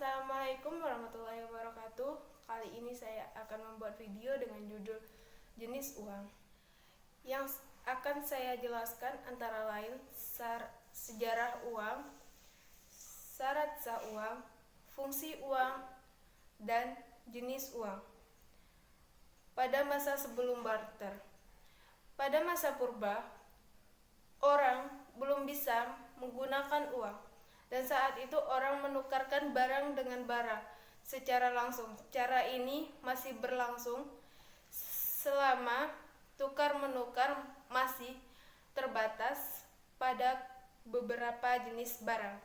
Assalamualaikum warahmatullahi wabarakatuh. Kali ini saya akan membuat video dengan judul jenis uang. Yang akan saya jelaskan antara lain sejarah uang, syarat sah uang, fungsi uang, dan jenis uang. Pada masa sebelum barter. Pada masa purba, orang belum bisa menggunakan uang. Dan saat itu orang menukarkan barang dengan barang secara langsung. Cara ini masih berlangsung selama tukar-menukar masih terbatas pada beberapa jenis barang.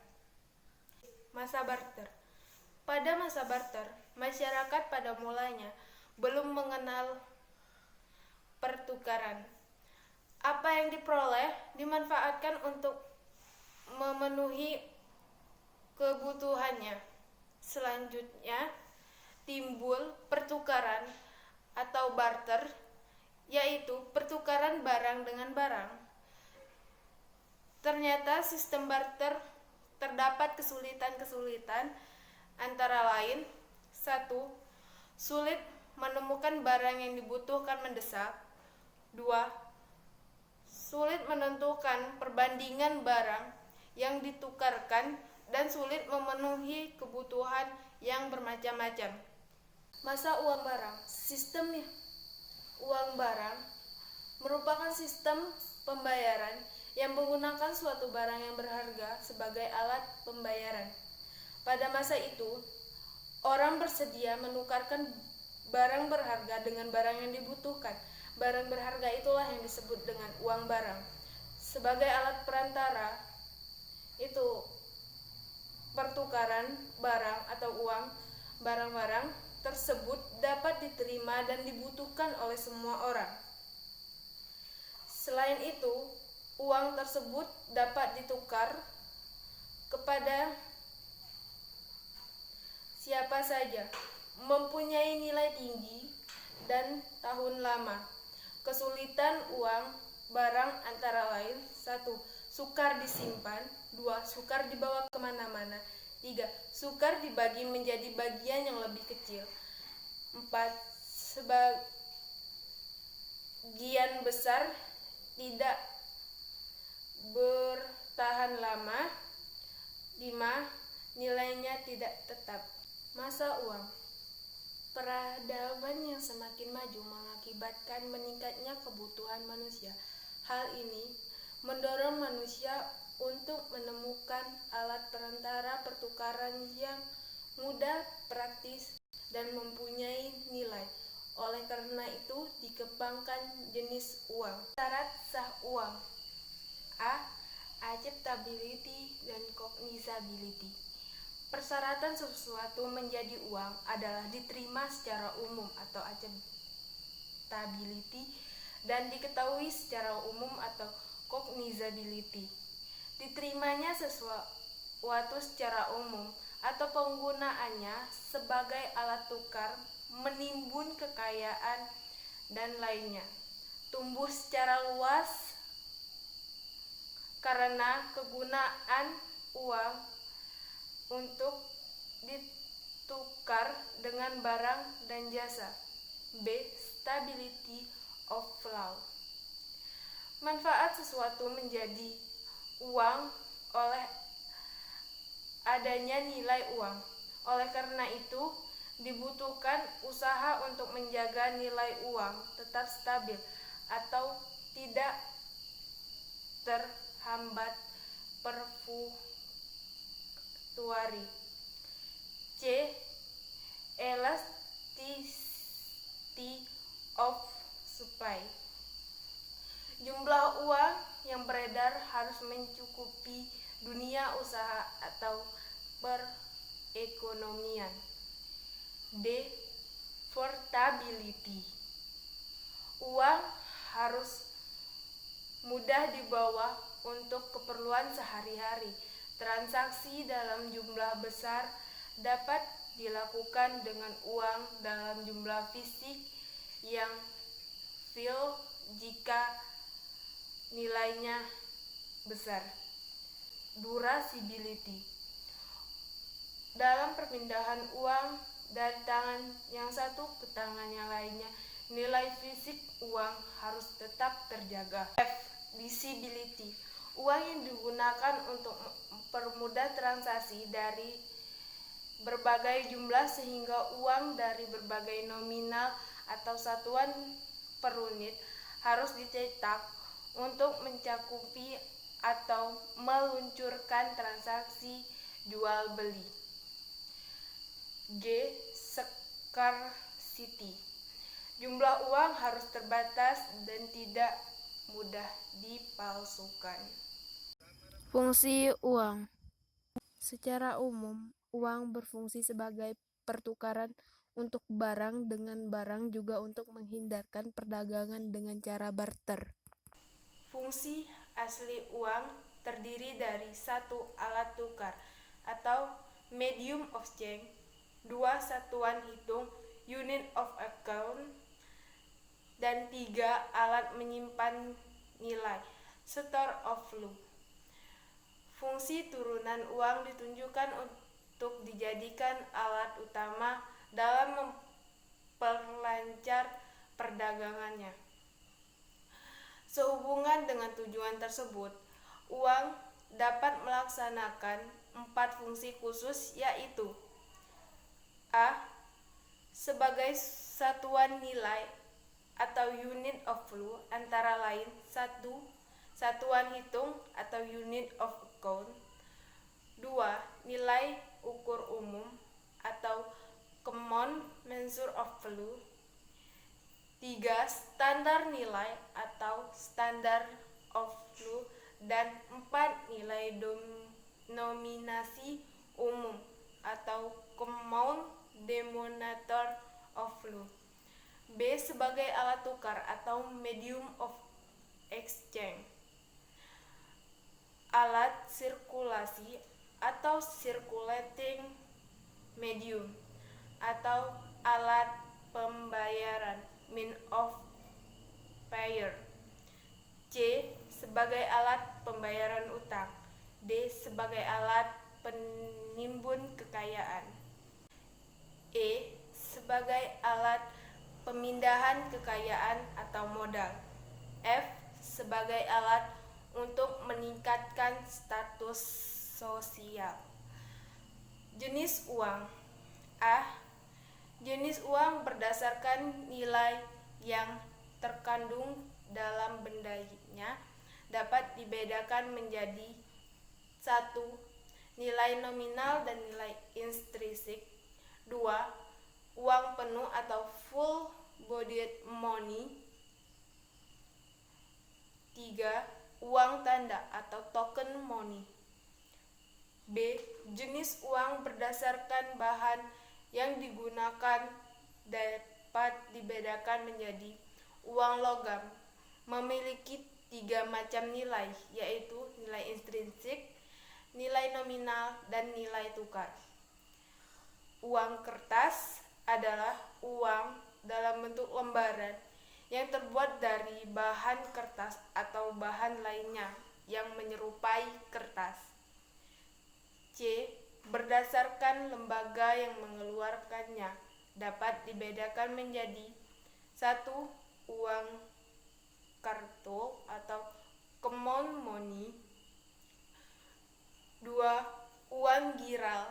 Masa barter. Pada masa barter, masyarakat pada mulanya belum mengenal pertukaran. Apa yang diperoleh dimanfaatkan untuk memenuhi kebutuhannya. Selanjutnya timbul pertukaran atau barter, yaitu pertukaran barang dengan barang. Ternyata sistem barter terdapat kesulitan-kesulitan, antara lain 1. Sulit menemukan barang yang dibutuhkan mendesak. 2. Sulit menentukan perbandingan barang yang ditukarkan dan sulit memenuhi kebutuhan yang bermacam-macam. Masa uang barang. Sistem uang barang merupakan sistem pembayaran yang menggunakan suatu barang yang berharga sebagai alat pembayaran. Pada masa itu, orang bersedia menukarkan barang berharga dengan barang yang dibutuhkan. Barang berharga itulah yang disebut dengan uang barang. Sebagai alat perantara, itu pertukaran barang atau uang barang-barang tersebut dapat diterima dan dibutuhkan oleh semua orang. Selain itu, uang tersebut dapat ditukar kepada siapa saja, mempunyai nilai tinggi dan tahun lama. Kesulitan uang barang antara lain 1. Sukar disimpan. 2. Sukar dibawa kemana-mana. 3. Sukar dibagi menjadi bagian yang lebih kecil. 4. Sebagian besar tidak bertahan lama. 5. Nilainya tidak tetap. Masa uang. Peradaban yang semakin maju mengakibatkan meningkatnya kebutuhan manusia. Hal ini mendorong manusia untuk menemukan alat perantara pertukaran yang mudah, praktis, dan mempunyai nilai. Oleh karena itu, dikembangkan jenis uang. Syarat sah uang. A. Acceptability dan cognizability. Persyaratan sesuatu menjadi uang adalah diterima secara umum atau acceptability dan diketahui secara umum atau cognizability. Diterimanya sesuatu secara umum atau penggunaannya sebagai alat tukar, menimbun kekayaan, dan lainnya. Tumbuh secara luas karena kegunaan uang untuk ditukar dengan barang dan jasa. B. Stability of flow. Manfaat sesuatu menjadi uang oleh adanya nilai uang. Oleh karena itu, dibutuhkan usaha untuk menjaga nilai uang tetap stabil atau tidak terhambat perfluktuasi. C. Elasticity of supply. Jumlah uang yang beredar harus mencukupi dunia usaha atau perekonomian. D. Portability. Uang harus mudah dibawa untuk keperluan sehari-hari. Transaksi dalam jumlah besar dapat dilakukan dengan uang dalam jumlah fisik yang real jika nilainya besar. Durability. Dalam perpindahan uang dari tangan yang satu ke tangan yang lainnya, nilai fisik uang harus tetap terjaga. F. Visibility. Uang yang digunakan untuk mempermudah transaksi dari berbagai jumlah sehingga uang dari berbagai nominal atau satuan per unit harus dicetak untuk mencakupi atau meluncurkan transaksi jual beli. G. Scarcity. Jumlah uang harus terbatas dan tidak mudah dipalsukan. Fungsi uang. Secara umum, uang berfungsi sebagai pertukaran untuk barang dengan barang, juga untuk menghindarkan perdagangan dengan cara barter. Fungsi asli uang terdiri dari satu alat tukar atau medium of exchange, dua satuan hitung unit of account, dan tiga alat menyimpan nilai store of value. Fungsi turunan uang ditunjukkan untuk dijadikan alat utama dalam memperlancar perdagangannya. Sehubungan dengan tujuan tersebut, uang dapat melaksanakan 4 fungsi khusus, yaitu A. Sebagai satuan nilai atau unit of value, antara lain 1. Satuan hitung atau unit of account, 2. Nilai ukur umum atau common measure of value, 3. Standar nilai atau standard of value, dan 4. Nilai denominasi umum atau common denominator of value. B. Sebagai alat tukar atau medium of exchange, alat sirkulasi atau circulating medium, atau alat pembayaran mean of payer. C. Sebagai alat pembayaran utang. D. Sebagai alat penimbun kekayaan. E. Sebagai alat pemindahan kekayaan atau modal. F. Sebagai alat untuk meningkatkan status sosial. Jenis uang. A. Jenis uang berdasarkan nilai yang terkandung dalam bendanya dapat dibedakan menjadi 1. Nilai nominal dan nilai intrinsik. 2. Uang penuh atau full bodied money. 3. Uang tanda atau token money. B. Jenis uang berdasarkan bahan yang digunakan dapat dibedakan menjadi uang logam, memiliki 3 macam nilai, yaitu nilai intrinsik, nilai nominal, dan nilai tukar. Uang kertas adalah uang dalam bentuk lembaran yang terbuat dari bahan kertas atau bahan lainnya yang menyerupai kertas. C. Berdasarkan lembaga yang mengeluarkannya dapat dibedakan menjadi 1. Uang kartu atau common money. 2. Uang giral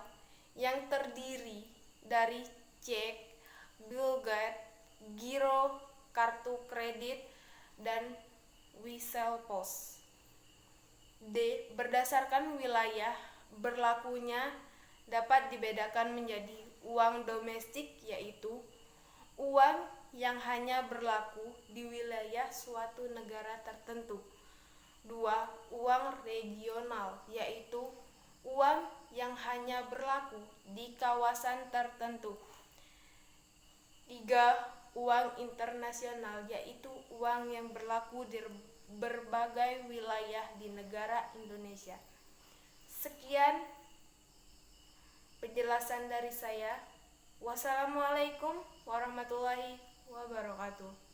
yang terdiri dari cek, bilget, giro, kartu kredit, dan whistle post. D. Berdasarkan wilayah berlakunya dapat dibedakan menjadi uang domestik, yaitu uang yang hanya berlaku di wilayah suatu negara tertentu. 2. Uang regional, yaitu uang yang hanya berlaku di kawasan tertentu. 3. Uang internasional, yaitu uang yang berlaku di berbagai wilayah di negara Indonesia. Sekian penjelasan dari saya. Wassalamualaikum warahmatullahi wabarakatuh.